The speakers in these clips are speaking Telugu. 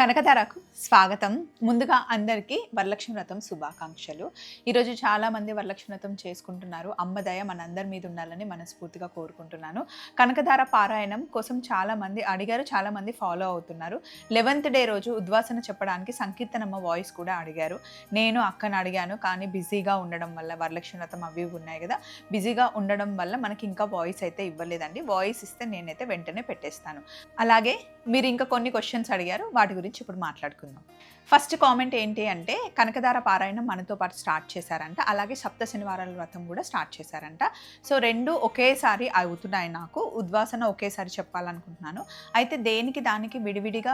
కనకధారకు స్వాగతం. ముందుగా అందరికీ వరలక్ష్మి వ్రతం శుభాకాంక్షలు. ఈరోజు చాలామంది వరలక్ష్మి వ్రతం చేసుకుంటున్నారు. అమ్మ దయ మనందరి మీద ఉండాలని మనస్ఫూర్తిగా కోరుకుంటున్నాను. కనకధార పారాయణం కోసం చాలామంది అడిగారు, చాలామంది ఫాలో అవుతున్నారు. 11th డే రోజు ఉద్వాసన చెప్పడానికి సంకీర్తనమ్మ వాయిస్ కూడా అడిగారు. నేను అక్కను అడిగాను, కానీ బిజీగా ఉండడం వల్ల వరలక్ష్మి వ్రతం అవి ఉన్నాయి కదా, బిజీగా ఉండడం వల్ల మనకి ఇంకా వాయిస్ అయితే ఇవ్వలేదండి. వాయిస్ ఇస్తే నేనైతే వెంటనే పెట్టేస్తాను. అలాగే మీరు ఇంకా కొన్ని క్వశ్చన్స్ అడిగారు, వాటి గురించి ఇప్పుడు మాట్లాడుకుందాం. ఫస్ట్ కామెంట్ ఏంటి అంటే, కనకధార పారాయణం మనతో పాటు స్టార్ట్ చేశారంట, అలాగే సప్త శనివారాల వ్రతం కూడా స్టార్ట్ చేశారంట. సో రెండు ఒకేసారి అవుతున్నాయి. నాకు ఉద్వాసన ఒకేసారి చెప్పాలనుకుంటున్నాను. అయితే దేనికి దానికి విడివిడిగా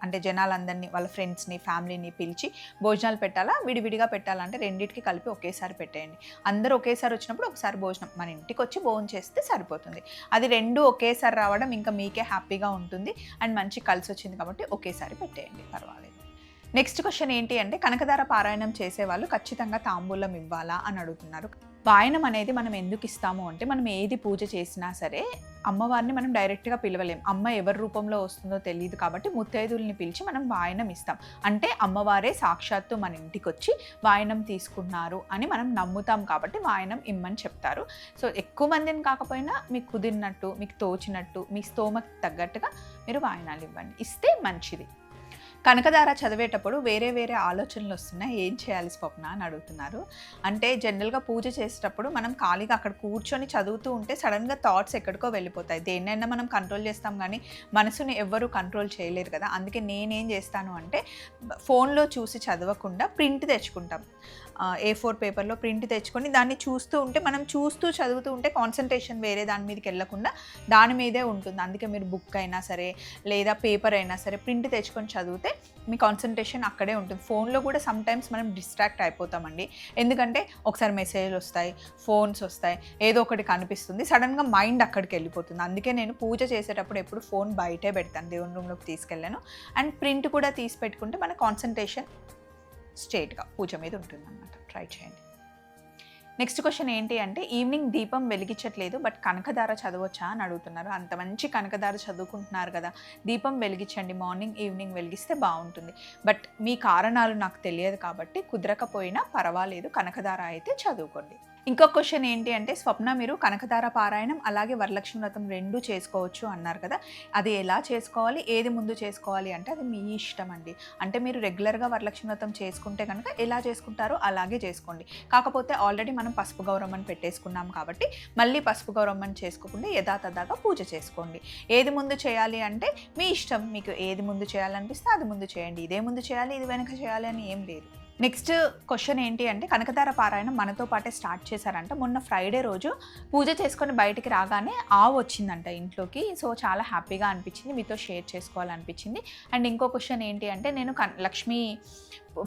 అంటే జనాలందరినీ, వాళ్ళ ఫ్రెండ్స్ని, ఫ్యామిలీని పిలిచి భోజనాలు పెట్టాలా, విడివిడిగా పెట్టాలంటే రెండింటికి కలిపి ఒకేసారి పెట్టేయండి. అందరూ ఒకేసారి వచ్చినప్పుడు ఒకసారి భోజనం మన ఇంటికి వచ్చి భోజనం చేస్తే సరిపోతుంది. అది రెండు ఒకేసారి రావడం ఇంకా మీకే హ్యాపీగా ఉంటుంది అండ్ మంచి కలిసి వచ్చింది కాబట్టి ఒకేసారి పెట్టేయండి, పర్వాలేదు. నెక్స్ట్ క్వశ్చన్ ఏంటి అంటే, కనకధార పారాయణం చేసేవాళ్ళు ఖచ్చితంగా తాంబూలం ఇవ్వాలా అని అడుగుతున్నారు. వాయనం అనేది మనం ఎందుకు ఇస్తాము అంటే, మనం ఏది పూజ చేసినా సరే అమ్మవారిని మనం డైరెక్ట్గా పిలవలేం. అమ్మ ఎవరి రూపంలో వస్తుందో తెలియదు కాబట్టి ముత్తైదుల్ని పిలిచి మనం వాయనం ఇస్తాం. అంటే అమ్మవారే సాక్షాత్తు మన ఇంటికి వచ్చి వాయనం తీసుకున్నారు అని మనం నమ్ముతాం కాబట్టి వాయనం ఇమ్మని చెప్తారు. సో ఎక్కువ మందిని కాకపోయినా మీకు కుదిరినట్టు, మీకు తోచినట్టు, మీ స్తోమకు తగ్గట్టుగా మీరు వాయనాలు ఇవ్వండి, ఇస్తే మంచిది. కనకధార చదివేటప్పుడు వేరే వేరే ఆలోచనలు వస్తున్నాయి, ఏం చేయాలి స్వప్న అని అడుగుతున్నారు. అంటే జనరల్గా పూజ చేసేటప్పుడు మనం ఖాళీగా అక్కడ కూర్చొని చదువుతూ ఉంటే సడన్గా థాట్స్ ఎక్కడికో వెళ్ళిపోతాయి. దేన్నైనా మనం కంట్రోల్ చేస్తాం కానీ మనసుని ఎవ్వరూ కంట్రోల్ చేయలేరు కదా. అందుకే నేనేం చేస్తాను అంటే, ఫోన్లో చూసి చదవకుండా ప్రింట్ తెచ్చుకుంటాం. A4 పేపర్లో ప్రింట్ తెచ్చుకొని దాన్ని చూస్తూ ఉంటే, మనం చూస్తూ చదువుతూ ఉంటే కాన్సన్ట్రేషన్ వేరే దాని మీదకి వెళ్ళకుండా దాని మీదే ఉంటుంది. అందుకే మీరు బుక్ అయినా సరే లేదా పేపర్ అయినా సరే ప్రింట్ తెచ్చుకొని చదివితే మీ కాన్సన్ట్రేషన్ అక్కడే ఉంటుంది. ఫోన్లో కూడా సమ్టైమ్స్ మనం డిస్ట్రాక్ట్ అయిపోతామండి. ఎందుకంటే ఒకసారి మెసేజ్లు వస్తాయి, ఫోన్స్ వస్తాయి, ఏదో ఒకటి కనిపిస్తుంది, సడన్గా మైండ్ అక్కడికి వెళ్ళిపోతుంది. అందుకే నేను పూజ చేసేటప్పుడు ఎప్పుడు ఫోన్ బయటే పెడతాను, దేవుని రూమ్లోకి తీసుకెళ్ళాను. అండ్ ప్రింట్ కూడా తీసి పెట్టుకుంటే మన కాన్సన్ట్రేషన్ స్ట్రేట్గా పూజ మీద ఉంటుందన్నమాట. ట్రై చేయండి. నెక్స్ట్ క్వశ్చన్ ఏంటి అంటే, ఈవినింగ్ దీపం వెలిగించట్లేదు బట్ కనకధార చదవచ్చా అని అడుగుతున్నారు. అంత మంచి కనకధార చదువుకుంటున్నారు కదా, దీపం వెలిగించండి, మార్నింగ్ ఈవినింగ్ వెలిగిస్తే బాగుంటుంది. బట్ మీ కారణాలు నాకు తెలియదు కాబట్టి కుదరకపోయినా పర్వాలేదు, కనకధార అయితే చదువుకోండి. ఇంకో క్వశ్చన్ ఏంటి అంటే, స్వప్న మీరు కనకధార పారాయణం అలాగే వరలక్ష్మి వ్రతం రెండు చేసుకోవచ్చు అన్నారు కదా, అది ఎలా చేసుకోవాలి, ఏది ముందు చేసుకోవాలి అంటే అది మీ ఇష్టం అండి. అంటే మీరు రెగ్యులర్గా వరలక్ష్మి వ్రతం చేసుకుంటే కనుక ఎలా చేసుకుంటారో అలాగే చేసుకోండి. కాకపోతే ఆల్రెడీ మనం పసుపు గౌరమ్మని పెట్టేసుకున్నాం కాబట్టి మళ్ళీ పసుపు గౌరమ్మని చేసుకోకుండా యథాతథంగా పూజ చేసుకోండి. ఏది ముందు చేయాలి అంటే మీ ఇష్టం, మీకు ఏది ముందు చేయాలనిపిస్తే అది ముందు చేయండి. ఇదే ముందు చేయాలి, ఇది వెనక చేయాలి అని ఏం లేదు. నెక్స్ట్ క్వశ్చన్ ఏంటి అంటే, కనకధార పారాయణం మనతో పాటే స్టార్ట్ చేశారంట. మొన్న ఫ్రైడే రోజు పూజ చేసుకొని బయటికి రాగానే ఆవు వచ్చిందంట ఇంట్లోకి. సో చాలా హ్యాపీగా అనిపించింది, మీతో షేర్ చేసుకోవాలనిపించింది. అండ్ ఇంకో క్వశ్చన్ ఏంటి అంటే, నేను లక్ష్మీ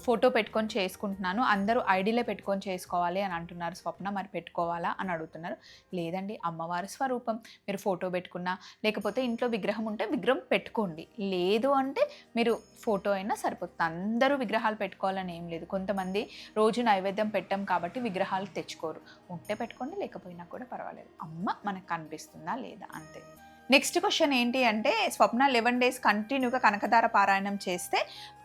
ఫోటో పెట్టుకొని చేసుకుంటున్నాను, అందరూ ఐడీలే పెట్టుకొని చేసుకోవాలి అని అంటున్నారు స్వప్న, మరి పెట్టుకోవాలా అని అడుగుతున్నారు. లేదండి, అమ్మవారి స్వరూపం, మీరు ఫోటో పెట్టుకున్నా లేకపోతే ఇంట్లో విగ్రహం ఉంటే విగ్రహం పెట్టుకోండి, లేదు అంటే మీరు ఫోటో అయినా సరిపోతుంది. అందరూ విగ్రహాలు పెట్టుకోవాలని ఏం లేదు. కొంతమంది రోజు నైవేద్యం పెట్టాం కాబట్టి విగ్రహాలు తెచ్చుకోరు, ఉంటే పెట్టుకోండి, లేకపోయినా కూడా పర్వాలేదు, అమ్మ మనకు కనిపిస్తుందా లేదా అంతే. నెక్స్ట్ క్వశ్చన్ ఏంటి అంటే, స్వప్న 11 days కంటిన్యూగా కనకధార పారాయణం చేస్తే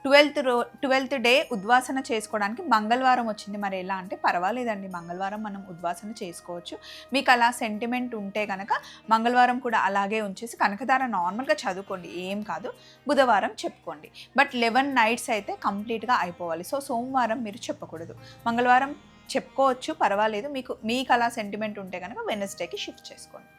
12th డే ఉద్వాసన చేసుకోవడానికి మంగళవారం వచ్చింది, మరి ఎలా అంటే పర్వాలేదండి, మంగళవారం మనం ఉద్వాసన చేసుకోవచ్చు. మీకు అలా సెంటిమెంట్ ఉంటే కనుక మంగళవారం కూడా అలాగే ఉంచేసి కనకధార నార్మల్గా చదువుకోండి, ఏం కాదు. బుధవారం చెప్పుకోండి, బట్ 11 nights అయితే కంప్లీట్గా అయిపోవాలి. సో సోమవారం మీరు చెప్పకూడదు, మంగళవారం చెప్పుకోవచ్చు, పర్వాలేదు. మీకు అలా సెంటిమెంట్ ఉంటే కనుక వెనస్డేకి షిఫ్ట్ చేసుకోండి.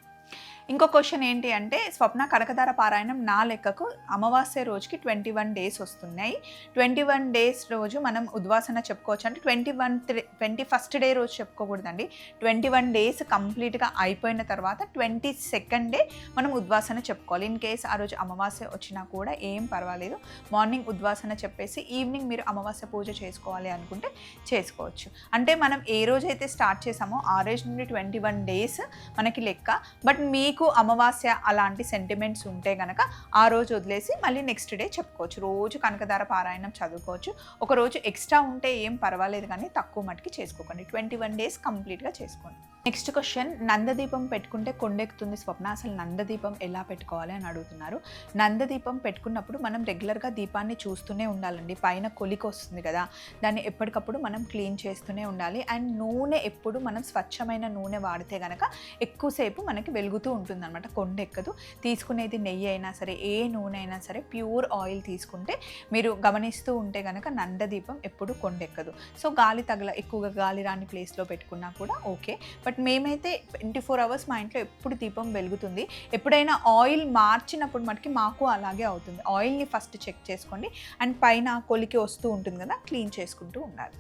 ఇంకో క్వశ్చన్ ఏంటి అంటే, స్వప్న కనకధార పారాయణం నా లెక్కకు అమావాస్య రోజుకి 21 days వస్తున్నాయి. 21 days రోజు మనం ఉద్వాసన చెప్పుకోవచ్చు అంటే 21st డే రోజు చెప్పుకోకూడదండి. 21 days కంప్లీట్గా అయిపోయిన తర్వాత 22nd డే మనం ఉద్వాసన చెప్పుకోవాలి. ఇన్ కేస్ ఆ రోజు అమావాస్య వచ్చినా కూడా ఏం పర్వాలేదు, మార్నింగ్ ఉద్వాసన చెప్పేసి ఈవినింగ్ మీరు అమావాస్య పూజ చేసుకోవాలి అనుకుంటే చేసుకోవచ్చు. అంటే మనం ఏ రోజైతే స్టార్ట్ చేసామో ఆ రోజు నుండి 21 days మనకి లెక్క. బట్ మీకు మీకు అమావాస్య అలాంటి సెంటిమెంట్స్ ఉంటే గనక ఆ రోజు వదిలేసి మళ్ళీ నెక్స్ట్ డే చెప్పుకోవచ్చు. రోజు కనకదార పారాయణం చదువుకోవచ్చు. ఒక రోజు ఎక్స్ట్రా ఉంటే ఏం పర్వాలేదు, కానీ తక్కువ మటుకి చేసుకోకండి. 21 డేస్ కంప్లీట్గా చేసుకోండి. నెక్స్ట్ క్వశ్చన్, నందదీపం పెట్టుకుంటే కొండెక్కుతుంది స్వప్న, అసలు నందదీపం ఎలా పెట్టుకోవాలి అని అడుగుతున్నారు. నందదీపం పెట్టుకున్నప్పుడు మనం రెగ్యులర్గా దీపాన్ని చూస్తూనే ఉండాలండి. పైన కొలికి వస్తుంది కదా, దాన్ని ఎప్పటికప్పుడు మనం క్లీన్ చేస్తూనే ఉండాలి. అండ్ నూనె ఎప్పుడు మనం స్వచ్ఛమైన నూనె వాడితే కనుక ఎక్కువసేపు మనకి వెలుగుతూ ఉంటుందన్నమాట, కొండెక్కదు. తీసుకునేది నెయ్యి అయినా సరే, ఏ నూనె అయినా సరే ప్యూర్ ఆయిల్ తీసుకుంటే మీరు గమనిస్తూ ఉంటే కనుక నందదీపం ఎప్పుడు కొండెక్కదు. సో గాలి ఎక్కువగా గాలి రాని ప్లేస్లో పెట్టుకున్నా కూడా ఓకే. బట్ మేమైతే 24 అవర్స్ మా ఇంట్లో ఎప్పుడు దీపం వెలుగుతుంది. ఎప్పుడైనా ఆయిల్ మార్చినప్పుడు మటుకి మాకు అలాగే అవుతుంది. ఆయిల్ని ఫస్ట్ చెక్ చేసుకోండి. అండ్ పైన కొలికి వస్తూ ఉంటుంది కదా, క్లీన్ చేసుకుంటూ ఉండాలి.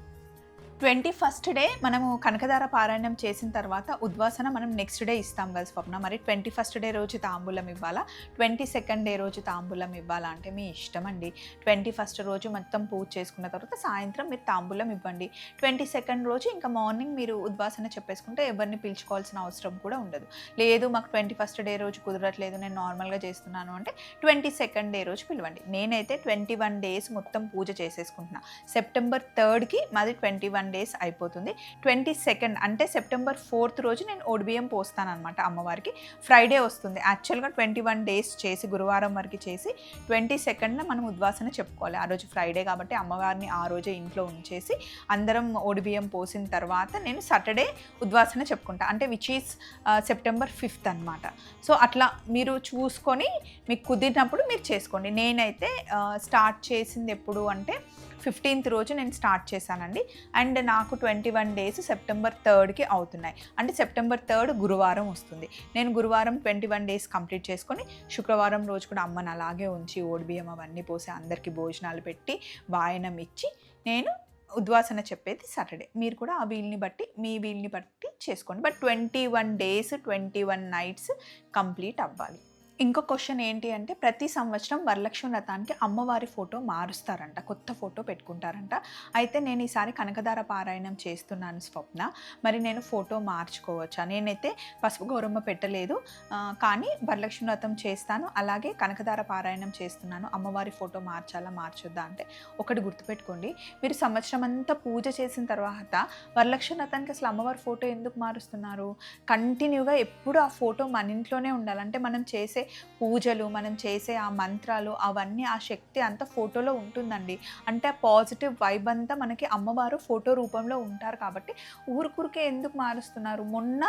21st డే మనము కనకదార పారాయణం చేసిన తర్వాత ఉద్వాసన మనం నెక్స్ట్ డే ఇస్తాం కదా స్వప్న. మరి 21st డే రోజు తాంబూలం ఇవ్వాలా, 22nd డే రోజు తాంబూలం ఇవ్వాలా అంటే మీ ఇష్టం అండి. 21st రోజు మొత్తం పూజ చేసుకున్న తర్వాత సాయంత్రం మీరు తాంబూలం ఇవ్వండి. 22nd రోజు ఇంకా మార్నింగ్ మీరు ఉద్వాసన చెప్పేసుకుంటే ఎవరిని పిలుచుకోవాల్సిన అవసరం కూడా ఉండదు. లేదు మాకు 21st డే రోజు కుదరట్లేదు, నేను నార్మల్గా చేస్తున్నాను అంటే 22nd డే రోజు పిలవండి. నేనైతే 21 డేస్ మొత్తం పూజ చేసేసుకుంటున్నా. సెప్టెంబర్ 3కి మాది 21 డేస్ అయిపోతుంది. 22nd అంటే సెప్టెంబర్ 4th రోజు నేను ఓడిబియ్యం పోస్తాను అనమాట అమ్మవారికి. ఫ్రైడే వస్తుంది. యాక్చువల్గా 21 డేస్ చేసి గురువారం వరకు చేసి 22nd మనం ఉద్వాసన చెప్పుకోవాలి. ఆ రోజు ఫ్రైడే కాబట్టి అమ్మవారిని ఆ రోజే ఇంట్లో ఉంచేసి అందరం ఓడిబియ్యం పోసిన తర్వాత నేను సాటర్డే ఉద్వాసన చెప్పుకుంటా, అంటే విచ్ ఈస్ సెప్టెంబర్ 5th అనమాట. సో అట్లా మీరు చూసుకొని మీకు కుదిరినప్పుడు మీరు చేసుకోండి. నేనైతే స్టార్ట్ చేసింది ఎప్పుడు అంటే 15th రోజు నేను స్టార్ట్ చేశానండి. అండ్ నాకు 21 డేస్ సెప్టెంబర్ 3కి అవుతున్నాయి. అంటే సెప్టెంబర్ 3 గురువారం వస్తుంది. నేను గురువారం 21 డేస్ కంప్లీట్ చేసుకొని శుక్రవారం రోజు కూడా అమ్మని అలాగే ఉంచి ఓడిబియ్యం అవన్నీ పోసి అందరికీ భోజనాలు పెట్టి వాయనం ఇచ్చి నేను ఉద్వాసన చెప్పేది సాటర్డే. మీరు కూడా ఆ వీల్ని బట్టి మీ వీల్ని బట్టి చేసుకోండి. బట్ 21 డేస్ 21 నైట్స్ కంప్లీట్ అవ్వాలి. ఇంకో క్వశ్చన్ ఏంటి అంటే, ప్రతి సంవత్సరం వరలక్ష్మి వ్రతానికి అమ్మవారి ఫోటో మారుస్తారంట, కొత్త ఫోటో పెట్టుకుంటారంట. అయితే నేను ఈసారి కనకదార పారాయణం చేస్తున్నాను స్వప్న, మరి నేను ఫోటో మార్చుకోవచ్చా? నేనైతే పసుపు గౌరమ్మ పెట్టలేదు, కానీ వరలక్ష్మి వ్రతం చేస్తాను, అలాగే కనకదార పారాయణం చేస్తున్నాను. అమ్మవారి ఫోటో మార్చాలా మార్చొద్దా అంటే, ఒకటి గుర్తుపెట్టుకోండి, మీరు సంవత్సరం అంతా పూజ చేసిన తర్వాత వరలక్ష్మి వ్రతానికి అసలు అమ్మవారి ఫోటో ఎందుకు మారుస్తున్నారు? కంటిన్యూగా ఎప్పుడు ఆ ఫోటో మన ఇంట్లోనే ఉండాలంటే మనం చేసే పూజలు, మనం చేసే ఆ మంత్రాలు అవన్నీ, ఆ శక్తి అంతా ఫోటోలో ఉంటుందండి. అంటే ఆ పాజిటివ్ వైబ్ అంతా మనకి అమ్మవారు ఫోటో రూపంలో ఉంటారు. కాబట్టి ఊరికే ఎందుకు మారుస్తున్నారు? మొన్న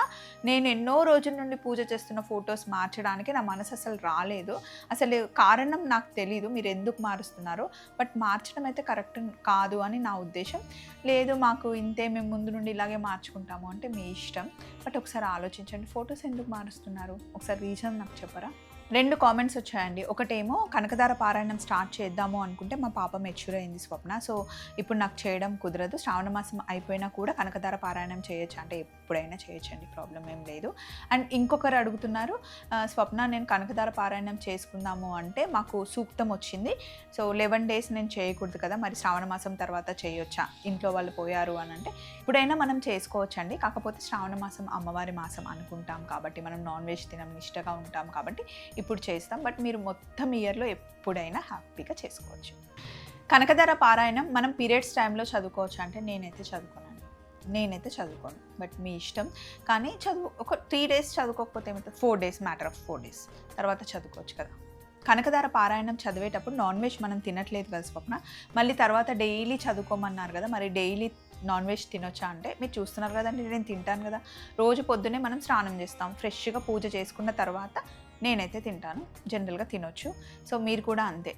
నేను ఎన్నో రోజుల నుండి పూజ చేస్తున్న ఫొటోస్ మార్చడానికి నా మనసు అసలు రాలేదు. అసలు కారణం నాకు తెలీదు మీరు ఎందుకు మారుస్తున్నారో. బట్ మార్చడం అయితే కరెక్ట్ కాదు అని నా ఉద్దేశం. లేదు మాకు ఇంతే, మేము ముందు నుండి ఇలాగే మార్చుకుంటాము అంటే మీ ఇష్టం. బట్ ఒకసారి ఆలోచించండి, ఫొటోస్ ఎందుకు మారుస్తున్నారు? ఒకసారి రీజన్ నాకు చెప్పరా? 2 కామెంట్స్ వచ్చాయండి. ఒకటేమో కనకదార పారాయణం స్టార్ట్ చేద్దాము అనుకుంటే మా పాప మెచ్యూర్ అయింది స్వప్న, సో ఇప్పుడు నాకు చేయడం కుదరదు. శ్రావణ మాసం అయిపోయినా కూడా కనకదార పారాయణం చేయొచ్చు అంటే ఎప్పుడైనా చేయొచ్చండి, ప్రాబ్లం ఏం లేదు. అండ్ ఇంకొకరు అడుగుతున్నారు, స్వప్న నేను కనకదార పారాయణం చేసుకుందాము అంటే మాకు సూక్తం వచ్చింది, సో 11 డేస్ నేను చేయకూడదు కదా, మరి శ్రావణ మాసం తర్వాత చేయొచ్చా? ఇంట్లో వాళ్ళు పోయారు అని అంటే ఇప్పుడైనా మనం చేసుకోవచ్చండి. కాకపోతే శ్రావణ మాసం అమ్మవారి మాసం అనుకుంటాం కాబట్టి, మనం నాన్ వెజ్ తినం, నిష్టగా ఉంటాం కాబట్టి ఇప్పుడు చేస్తాం. బట్ మీరు మొత్తం ఇయర్లో ఎప్పుడైనా హ్యాపీగా చేసుకోవచ్చు. కనకదార పారాయణం మనం పీరియడ్స్ టైంలో చదువుకోవచ్చు అంటే నేనైతే చదువుకోను. బట్ మీ ఇష్టం. కానీ ఒక 3 డేస్ చదువుకోకపోతే ఏమవుతుంది? 4 డేస్, మ్యాటర్ ఆఫ్ 4 డేస్ తర్వాత చదువుకోవచ్చు కదా. కనకదార పారాయణం చదివేటప్పుడు నాన్ వెజ్ మనం తినట్లేదు కదా స్వప్న, మళ్ళీ తర్వాత డైలీ చదువుకోమన్నారు కదా, మరి డైలీ నాన్ వెజ్ తినొచ్చా అంటే మీరు చూస్తున్నారు కదండి, నేను తింటాను కదా. రోజు పొద్దున్నే మనం స్నానం చేస్తాం, ఫ్రెష్గా పూజ చేసుకున్న తర్వాత నేనైతే తింటాను, జనరల్గా తినొచ్చు. సో మీరు కూడా అంతే.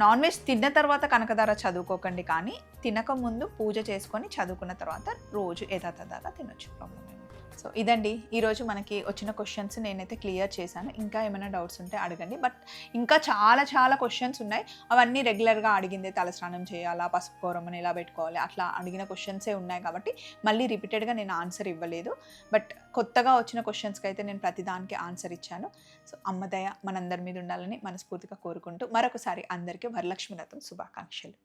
నాన్ వెజ్ తిన్న తర్వాత కనకదార చదువుకోకండి, కానీ తినకముందు పూజ చేసుకొని చదువుకున్న తర్వాత రోజు యథాతథంగా తినొచ్చు, ప్రాబ్లం ఏమి. సో ఇదండి ఈరోజు మనకి వచ్చిన క్వశ్చన్స్, నేనైతే క్లియర్ చేశాను. ఇంకా ఏమైనా డౌట్స్ ఉంటే అడగండి. బట్ ఇంకా చాలా క్వశ్చన్స్ ఉన్నాయి, అవన్నీ రెగ్యులర్గా అడిగిందే. తలస్నానం చేయాలా, పసుపు గౌరమ్మని ఎలా పెట్టుకోవాలి, అట్లా అడిగిన క్వశ్చన్సే ఉన్నాయి కాబట్టి మళ్ళీ రిపీటెడ్గా నేను ఆన్సర్ ఇవ్వలేదు. బట్ కొత్తగా వచ్చిన క్వశ్చన్స్కి అయితే నేను ప్రతిదానికి ఆన్సర్ ఇచ్చాను. సో అమ్మదయ మనందరి మీద ఉండాలని మనస్ఫూర్తిగా కోరుకుంటూ మరొకసారి అందరికీ వరలక్ష్మి వ్రతం శుభాకాంక్షలు.